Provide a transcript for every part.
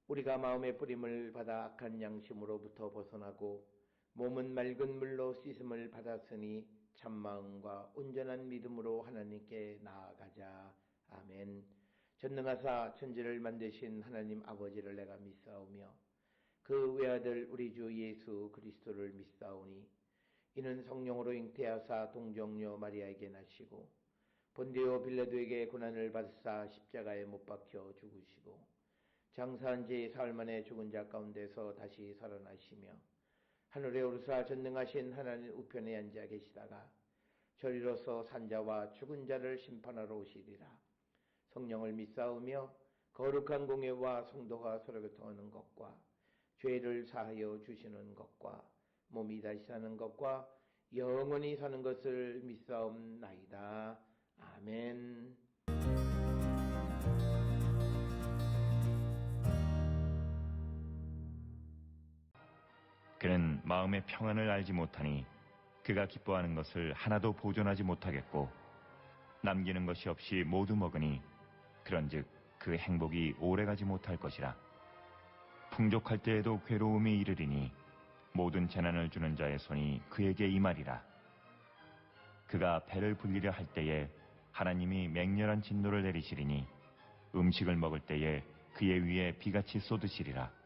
우리가 마음의 뿌림을 받아 악한 양심으로부터 벗어나고 몸은 맑은 물로 씻음을 받았으니 참마음과 온전한 믿음으로 하나님께 나아가자. 아멘. 전능하사 천지를 만드신 하나님 아버지를 내가 믿사오며 그 외아들 우리 주 예수 그리스도를 믿사오니 이는 성령으로 잉태하사 동정녀 마리아에게 나시고 본디오 빌라도에게 고난을 받으사 십자가에 못 박혀 죽으시고 장사한 지 사흘 만에 죽은 자 가운데서 다시 살아나시며 하늘에 오르사 전능하신 하나님 우편에 앉아 계시다가 저리로서 산자와 죽은 자를 심판하러 오시리라. 성령을 믿사오며 거룩한 공예와 성도가 서로 교통하는 것과 죄를 사하여 주시는 것과 몸이 다시 사는 것과 영원히 사는 것을 믿사옵나이다. 아멘. 그는 마음의 평안을 알지 못하니 그가 기뻐하는 것을 하나도 보존하지 못하겠고 남기는 것이 없이 모두 먹으니 그런즉 그 행복이 오래가지 못할 것이라. 풍족할 때에도 괴로움이 이르리니 모든 재난을 주는 자의 손이 그에게 임하리라. 그가 배를 불리려 할 때에 하나님이 맹렬한 진노를 내리시리니 음식을 먹을 때에 그의 위에 비같이 쏟으시리라.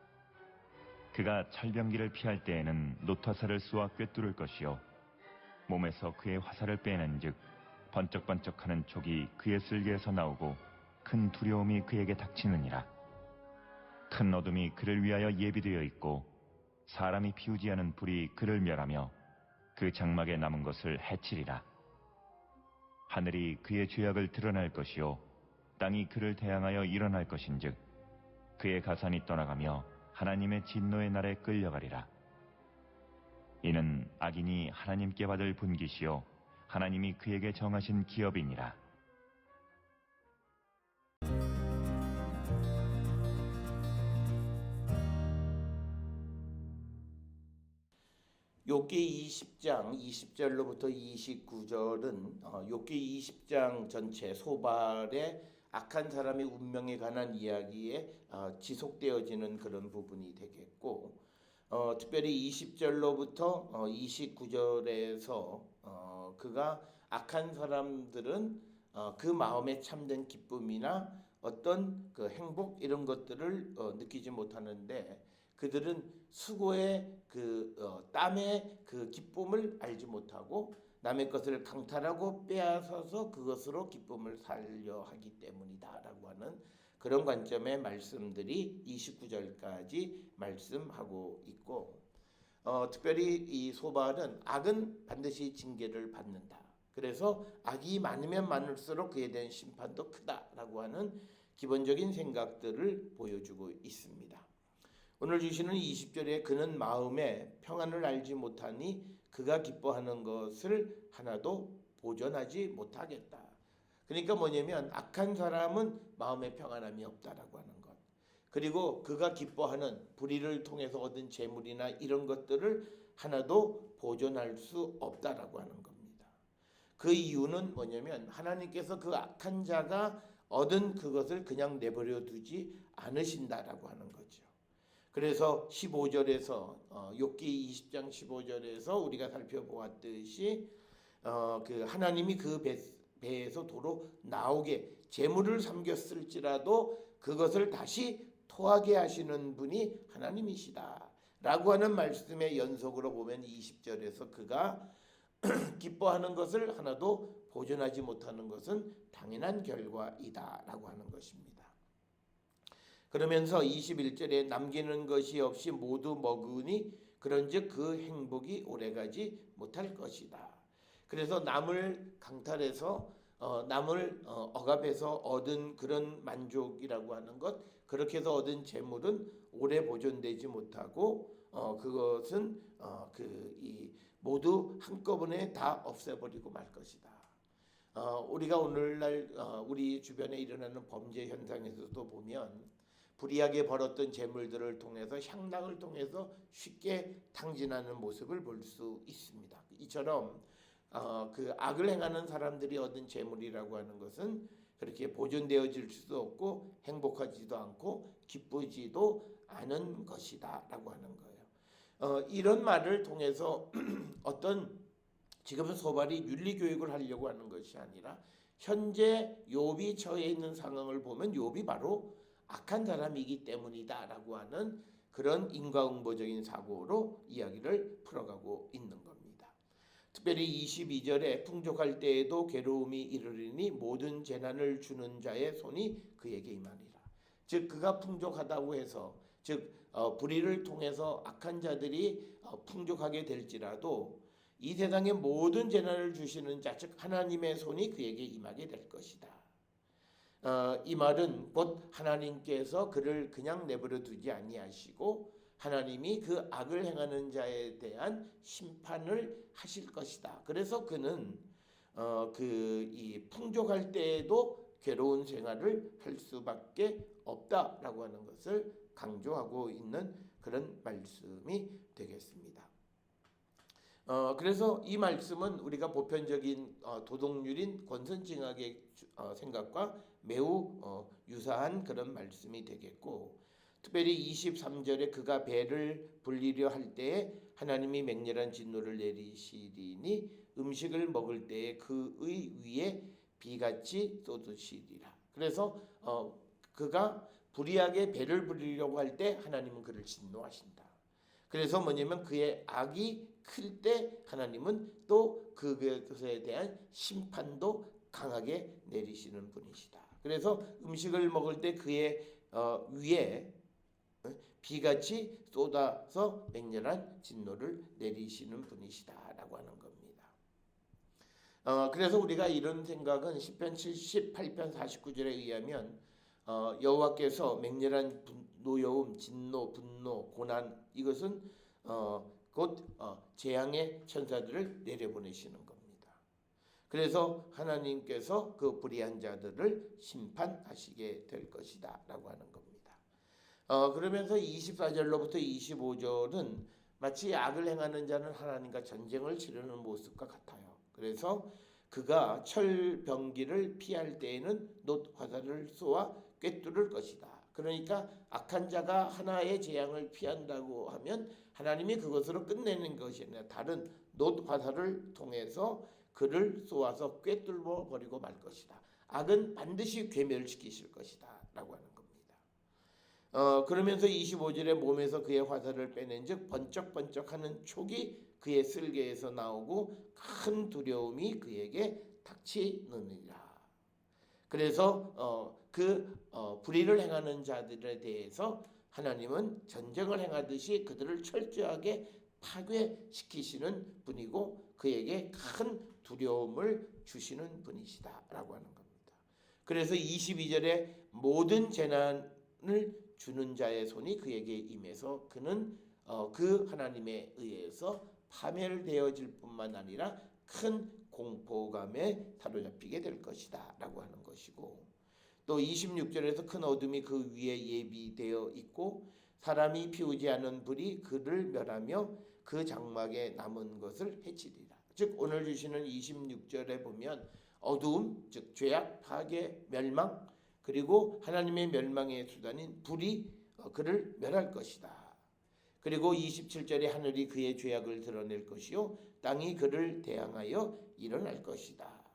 그가 철병기를 피할 때에는 노타사를 쏘아 꿰뚫을 것이요 몸에서 그의 화살을 빼는즉 번쩍번쩍하는 촉이 그의 쓸개에서 나오고 큰 두려움이 그에게 닥치느니라. 큰 어둠이 그를 위하여 예비되어 있고 사람이 피우지 않은 불이 그를 멸하며 그 장막에 남은 것을 해치리라. 하늘이 그의 죄악을 드러낼 것이요 땅이 그를 대항하여 일어날 것인즉 그의 가산이 떠나가며 하나님의 진노의 날에 끌려가리라. 이는 악인이 하나님께 받을 분깃이요 하나님이 그에게 정하신 기업이니라. 욥기 20장 20절로부터 29절은 욥기 20장 전체 소발의 악한 사람의 운명에 관한 이야기에 지속되어지는 그런 부분이 되겠고 특별히 20절로부터 29절에서 그가 악한 사람들은 그 마음에 참된 기쁨이나 어떤 그 행복 이런 것들을 느끼지 못하는데 그들은 수고의 땀의 그 기쁨을 알지 못하고 남의 것을 강탈하고 빼앗아서 그것으로 기쁨을 살려 하기 때문이다라고 하는 그런 관점의 말씀들이 29절까지 말씀하고 있고 특별히 이 소발은 악은 반드시 징계를 받는다. 그래서 악이 많으면 많을수록 그에 대한 심판도 크다라고 하는 기본적인 생각들을 보여주고 있습니다. 오늘 주시는 20절에 그는 마음에 평안을 알지 못하니 그가 기뻐하는 것을 하나도 보존하지 못하겠다. 그러니까 뭐냐면 악한 사람은 마음에 평안함이 없다라고 하는 것. 그리고 그가 기뻐하는 불의를 통해서 얻은 재물이나 이런 것들을 하나도 보존할 수 없다라고 하는 겁니다. 그 이유는 뭐냐면 하나님께서 그 악한 자가 얻은 그것을 그냥 내버려 두지 않으신다라고 하는 거죠. 그래서 15절에서 욥기 20장 15절에서 우리가 살펴보았듯이 그 하나님이 그 배에서 도로 나오게 재물을 삼겼을지라도 그것을 다시 토하게 하시는 분이 하나님이시다 라고 하는 말씀의 연속으로 보면 20절에서 그가 기뻐하는 것을 하나도 보존하지 못하는 것은 당연한 결과이다 라고 하는 것입니다. 그러면서 21절에 남기는 것이 없이 모두 먹으니 그런즉 그 행복이 오래가지 못할 것이다. 그래서 남을 강탈해서 남을 억압해서 얻은 그런 만족이라고 하는 것, 그렇게 해서 얻은 재물은 오래 보존되지 못하고 그것은 모두 한꺼번에 다 없애버리고 말 것이다. 우리가 오늘날 우리 주변에 일어나는 범죄 현상에서도 보면 불이하게 벌었던 재물들을 통해서 향락을 통해서 쉽게 탕진하는 모습을 볼 수 있습니다. 이처럼 그 악을 행하는 사람들이 얻은 재물이라고 하는 것은 그렇게 보존되어질 수도 없고 행복하지도 않고 기쁘지도 아는 것이다라고 하는 거예요. 이런 말을 통해서 어떤 지금은 소발이 윤리 교육을 하려고 하는 것이 아니라 현재 욥이 처해 있는 상황을 보면 욥이 바로 악한 사람이기 때문이다라고 하는 그런 인과응보적인 사고로 이야기를 풀어가고 있는 겁니다. 특별히 22절에 풍족할 때에도 괴로움이 이르리니 모든 재난을 주는 자의 손이 그에게 임하리라. 즉 그가 풍족하다고 해서 즉 불의를 통해서 악한 자들이 풍족하게 될지라도 이 세상의 모든 재난을 주시는 자 즉 하나님의 손이 그에게 임하게 될 것이다. 이 말은 곧 하나님께서 그를 그냥 내버려 두지 아니하시고 하나님이 그 악을 행하는 자에 대한 심판을 하실 것이다. 그래서 그는 이 풍족할 때에도 괴로운 생활을 할 수밖에 없다라고 하는 것을 강조하고 있는 그런 말씀이 되겠습니다. 그래서 이 말씀은 우리가 보편적인 도덕률인 권선징악의 생각과 매우 유사한 그런 말씀이 되겠고, 특별히 23절에 그가 배를 불리려 할 때에 하나님이 맹렬한 진노를 내리시리니 음식을 먹을 때에 그의 위에 비같이 쏟으시리라. 그래서 그가 불의하게 배를 불리려고 할 때 하나님은 그를 진노하신다. 그래서 뭐냐면 그의 악이 클 때 하나님은 또 그것에 대한 심판도 강하게 내리시는 분이시다. 그래서 음식을 먹을 때 그의 위에 비같이 쏟아서 맹렬한 진노를 내리시는 분이시다라고 하는 겁니다. 그래서 우리가 이런 생각은 시편 78편 49절에 의하면 여호와께서 맹렬한 노여움, 진노, 분노, 고난 이것은 곧 재앙의 천사들을 내려보내시는 겁니다. 그래서 하나님께서 그 불의한 자들을 심판하시게 될 것이다 라고 하는 겁니다. 그러면서 24절로부터 25절은 마치 악을 행하는 자는 하나님과 전쟁을 치르는 모습과 같아요. 그래서 그가 철병기를 피할 때에는 놋 화살을 쏘아 꿰뚫을 것이다. 그러니까 악한 자가 하나의 재앙을 피한다고 하면 하나님이 그것으로 끝내는 것이 아니라 다른 놋 화살을 통해서 그를 쏘아서 꿰뚫어 버리고 말 것이다. 악은 반드시 괴멸시키실 것이다 라고 하는 겁니다. 그러면서 25절에 몸에서 그의 화살을 빼낸 즉 번쩍번쩍하는 촉이 그의 쓸개에서 나오고 큰 두려움이 그에게 닥치느니라. 그래서 불의를 행하는 자들에 대해서 하나님은 전쟁을 행하듯이 그들을 철저하게 파괴시키시는 분이고 그에게 큰 두려움을 주시는 분이시다라고 하는 겁니다. 그래서 22절에 모든 재난을 주는 자의 손이 그에게 임해서 그는 그 하나님에 의해서 파멸되어질 뿐만 아니라 큰 공포감에 사로잡히게 될 것이다 라고 하는 것이고, 또 26절에서 큰 어둠이 그 위에 예비되어 있고 사람이 피우지 않은 불이 그를 멸하며 그 장막에 남은 것을 해치리라. 즉 오늘 주시는 26절에 보면 어두움, 즉 죄악, 파괴, 멸망, 그리고 하나님의 멸망의 수단인 불이 그를 멸할 것이다. 그리고 27절에 하늘이 그의 죄악을 드러낼 것이요 땅이 그를 대항하여 일어날 것이다.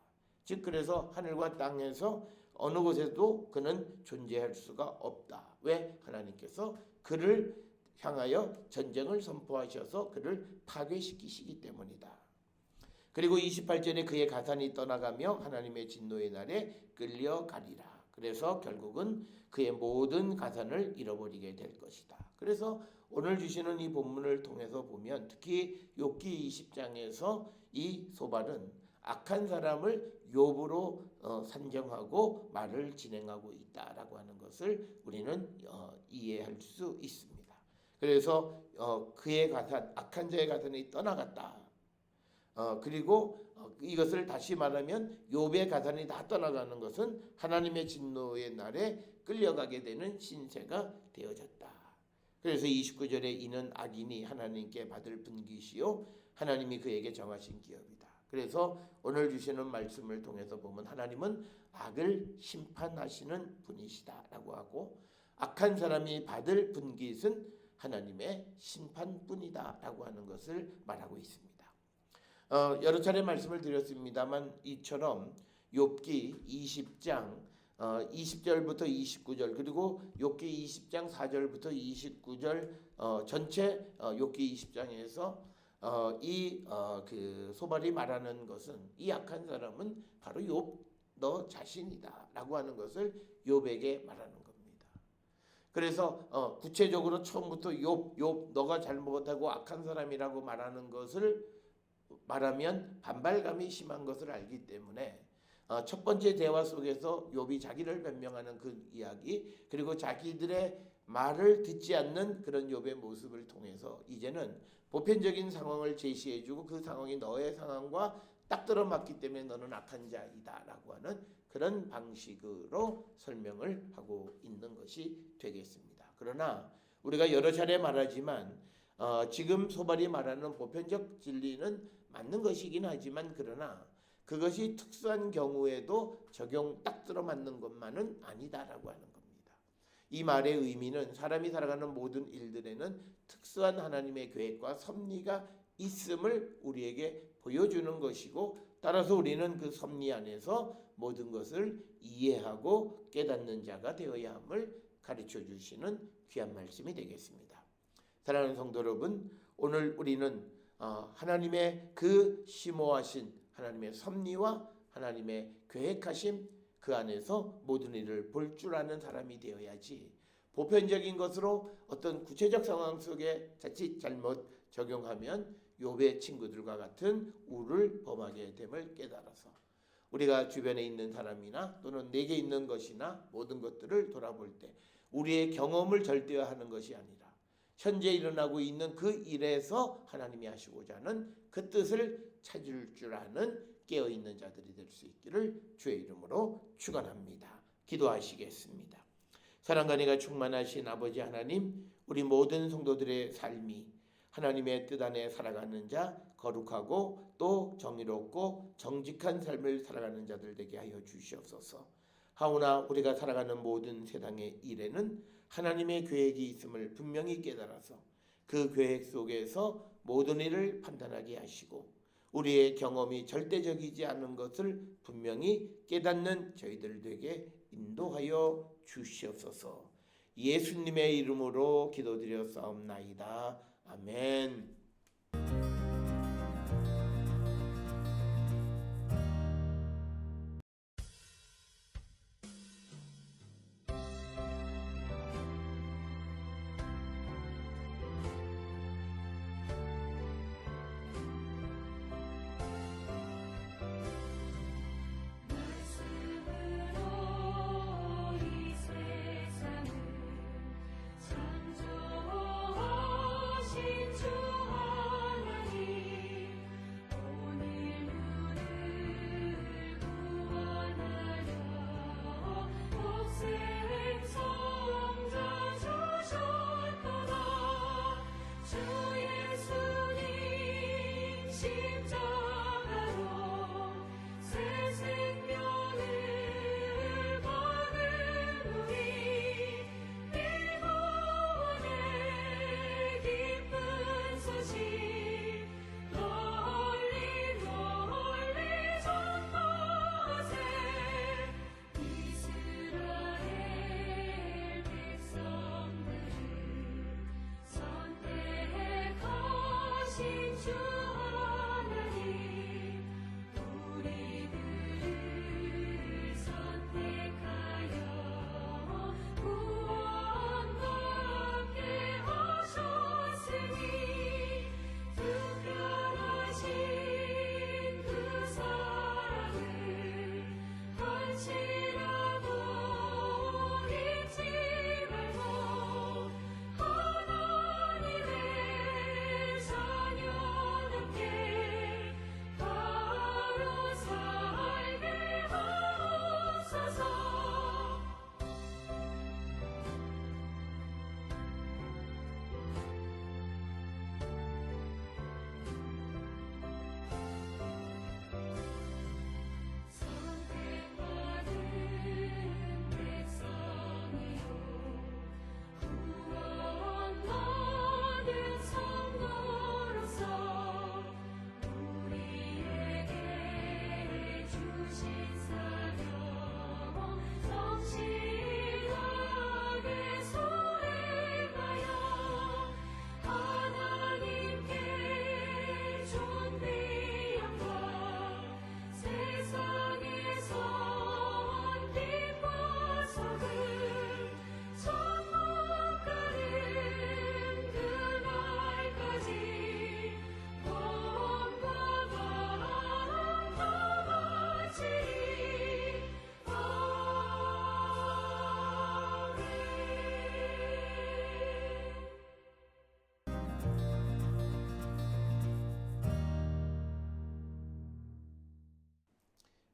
즉 그래서 하늘과 땅에서 어느 곳에도 그는 존재할 수가 없다. 왜? 하나님께서 그를 향하여 전쟁을 선포하셔서 그를 파괴시키시기 때문이다. 그리고 28절에 그의 가산이 떠나가며 하나님의 진노의 날에 끌려가리라. 그래서 결국은 그의 모든 가산을 잃어버리게 될 것이다. 그래서 오늘 주시는 이 본문을 통해서 보면 특히 욥기 20장에서 이 소발은 악한 사람을 욥으로 산정하고 말을 진행하고 있다라고 하는 것을 우리는 이해할 수 있습니다. 그래서 그의 가산, 악한 자의 가산이 떠나갔다. 그리고 이것을 다시 말하면 욥의 가산이 다 떠나가는 것은 하나님의 진노의 날에 끌려가게 되는 신세가 되어졌다. 그래서 29절에 이는 악인이 하나님께 받을 분깃이요 하나님이 그에게 정하신 기업이다. 그래서 오늘 주시는 말씀을 통해서 보면 하나님은 악을 심판하시는 분이시다라고 하고 악한 사람이 받을 분깃은 하나님의 심판뿐이다 라고 하는 것을 말하고 있습니다. 여러 차례 말씀을 드렸습니다만 이처럼 욥기 20장 20절부터 29절 그리고 욥기 20장 4절부터 29절 전체 욥기 20장에서 그 소발이 말하는 것은 이 악한 사람은 바로 욥 너 자신이다 라고 하는 것을 욥에게 말하는 겁니다. 그래서 구체적으로 처음부터 욥 너가 잘못하고 악한 사람이라고 말하는 것을 말하면 반발감이 심한 것을 알기 때문에 첫 번째 대화 속에서 욥이 자기를 변명하는 그 이야기 그리고 자기들의 말을 듣지 않는 그런 욥의 모습을 통해서 이제는 보편적인 상황을 제시해주고 그 상황이 너의 상황과 딱 들어맞기 때문에 너는 악한 자이다 라고 하는 그런 방식으로 설명을 하고 있는 것이 되겠습니다. 그러나 우리가 여러 차례 말하지만 지금 소발이 말하는 보편적 진리는 맞는 것이긴 하지만 그러나 그것이 특수한 경우에도 적용 딱 들어맞는 것만은 아니다라고 하는 겁니다. 이 말의 의미는 사람이 살아가는 모든 일들에는 특수한 하나님의 계획과 섭리가 있음을 우리에게 보여주는 것이고 따라서 우리는 그 섭리 안에서 모든 것을 이해하고 깨닫는 자가 되어야 함을 가르쳐 주시는 귀한 말씀이 되겠습니다. 사랑하는 성도 여러분, 오늘 우리는 하나님의 그 심오하신 하나님의 섭리와 하나님의 계획하심 그 안에서 모든 일을 볼 줄 아는 사람이 되어야지 보편적인 것으로 어떤 구체적 상황 속에 자칫 잘못 적용하면 욥의 친구들과 같은 우를 범하게 됨을 깨달아서 우리가 주변에 있는 사람이나 또는 내게 있는 것이나 모든 것들을 돌아볼 때 우리의 경험을 절대화하는 것이 아니라 현재 일어나고 있는 그 일에서 하나님이 하시고자 하는 그 뜻을 찾을 줄 아는 깨어있는 자들이 될 수 있기를 주의 이름으로 축원합니다. 기도하시겠습니다. 사랑과 은혜가 충만하신 아버지 하나님, 우리 모든 성도들의 삶이 하나님의 뜻 안에 살아가는 자, 거룩하고 또 정의롭고 정직한 삶을 살아가는 자들 되게 하여 주시옵소서. 하오나 우리가 살아가는 모든 세상의 일에는 하나님의 계획이 있음을 분명히 깨달아서 그 계획 속에서 모든 일을 판단하게 하시고 우리의 경험이 절대적이지 않은 것을 분명히 깨닫는 저희들 되게 인도하여 주시옵소서. 예수님의 이름으로 기도드렸사옵나이다. 아멘.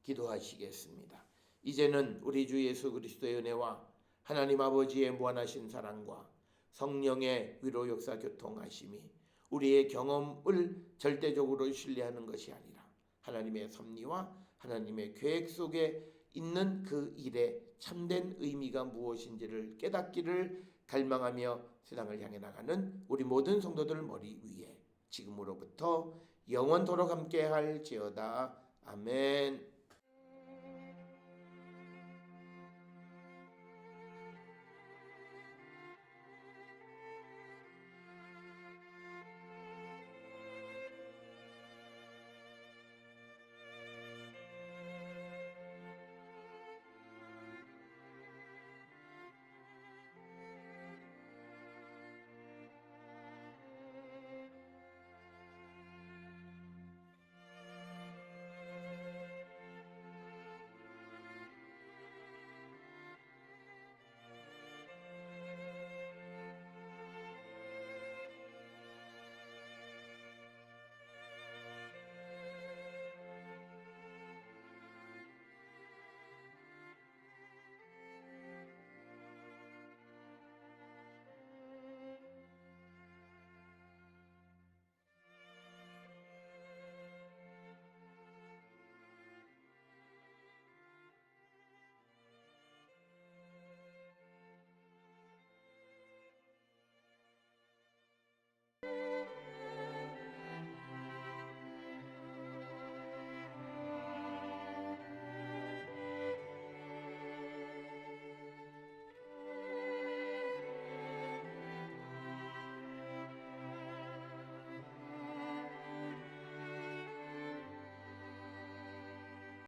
기도하시겠습니다. 이제는 우리 주 예수 그리스도의 은혜와 하나님 아버지의 무한하신 사랑과 성령의 위로 역사 교통하심이 우리의 경험을 절대적으로 신뢰하는 것이 아니라 하나님의 섭리와 하나님의 계획 속에 있는 그 일의 참된 의미가 무엇인지를 깨닫기를 갈망하며 세상을 향해 나가는 우리 모든 성도들 머리 위에 지금으로부터 영원토록 함께 할지어다. 아멘.